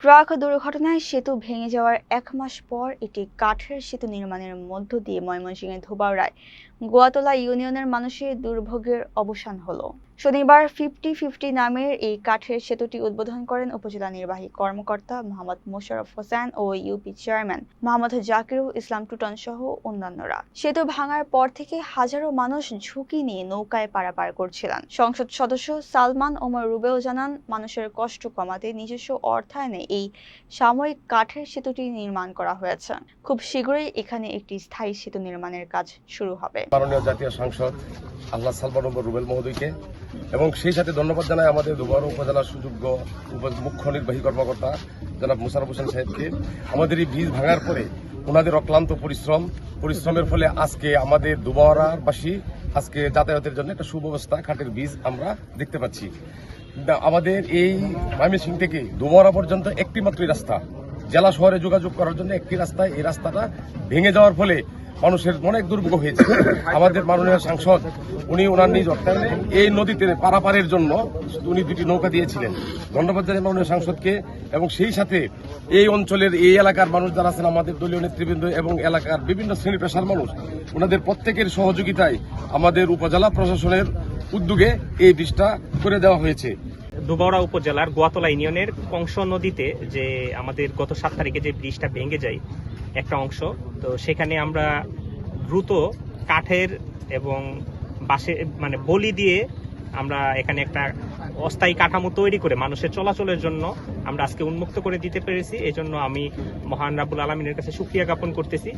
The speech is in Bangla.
ট্রাক দুর্ঘটনায় সেতু ভেঙে যাওয়ার ১ মাস পর একটি কাঠের সেতু নির্মাণের মধ্য দিয়ে ময়মনসিংহের ধোবাউড়ায় গোয়াতলা ইউনিয়নের মানুষের দুর্ভোগের অবসান হলো। শনিবার 50-50 নামের এই কাঠের সেতুটি উদ্বোধন করেন উপজেলা নির্বাহী কর্মকর্তা মোহাম্মদ মোশাররফ হোসেন ও ইউপি চেয়ারম্যান মোহাম্মদ জাকিরুল ইসলাম টুটন সহ অন্যান্যরা। সেতু ভাঙার পর থেকে হাজারো মানুষ ঝুঁকি নিয়ে নৌকায় পারাপার করছিলেন। সংসদ সদস্য সালমান ওমর রুবেল জানান, মানুষের কষ্ট কমাতে নিজস্ব অর্থায়নে এই সাময়িক কাঠের সেতুটি নির্মাণ করা হয়েছে। খুব শীঘ্রই এখানে একটি স্থায়ী সেতু নির্মাণের কাজ শুরু হবে। মাননীয় জাতীয় সাংসদ আল্লাহ সালমান ওমর রুবেল মহোদয়কে এবং সেই সাথে ধন্যবাদ জানাই আমাদের ধোবাউড়া উপজেলার সুযোগ্য মুখ্য নির্বাহী কর্মকর্তা জনাব মোশাররফ হোসেন সাহেবকে। আমাদের এই ব্রিজ ভাঙার পরে ওনাদের অক্লান্ত পরিশ্রমের ফলে আজকে আমাদের ধোবাউড়াবাসী আজকে যাতায়াতের জন্য একটা সুব্যবস্থা কাঠের ব্রিজ আমরা দেখতে পাচ্ছি। আমাদের এই ময়মনসিংহ থেকে ধোবাউড়া পর্যন্ত একটি মাত্রই রাস্তা, জেলা শহরে যোগাযোগ করার জন্য একটি রাস্তা। এই রাস্তাটা ভেঙে যাওয়ার ফলে মানুষের অনেক দুর্ভোগ হয়েছে। আমাদের মাননীয় সাংসদ উনি ওনার নিজ অর্থায়নে এই নদীতে পারাপারের জন্য উনি দুটি নৌকা দিয়েছিলেন। ধন্যবাদ জানাই মাননীয় সাংসদকে। এবং সেই সাথে এই অঞ্চলের এই এলাকার মানুষ যারা আছেন, আমাদের দলীয় নেতৃবৃন্দ এবং এলাকার বিভিন্ন শ্রেণী পেশার মানুষ, ওনাদের প্রত্যেকের সহযোগিতায় আমাদের উপজেলা প্রশাসনের উদ্যোগে এই ব্রিজটা করে দেওয়া হয়েছে। ধোবাউড়া উপজেলার গোয়াতলা ইউনিয়নের কংস নদীতে যে আমাদের গত 7 তারিখে যে ব্রিজটা ভেঙে যায় একটা অংশ, তো সেখানে আমরা দ্রুত কাঠের এবং বাঁশে বলি দিয়ে আমরা এখানে একটা অস্থায়ী কাঠামো তৈরি করে মানুষের চলাচলের জন্য আমরা আজকে উন্মুক্ত করে দিতে পেরেছি। এজন্য আমি মহান রাব্বুল আলামিনের কাছে শুকরিয়া জ্ঞাপন করতেছি।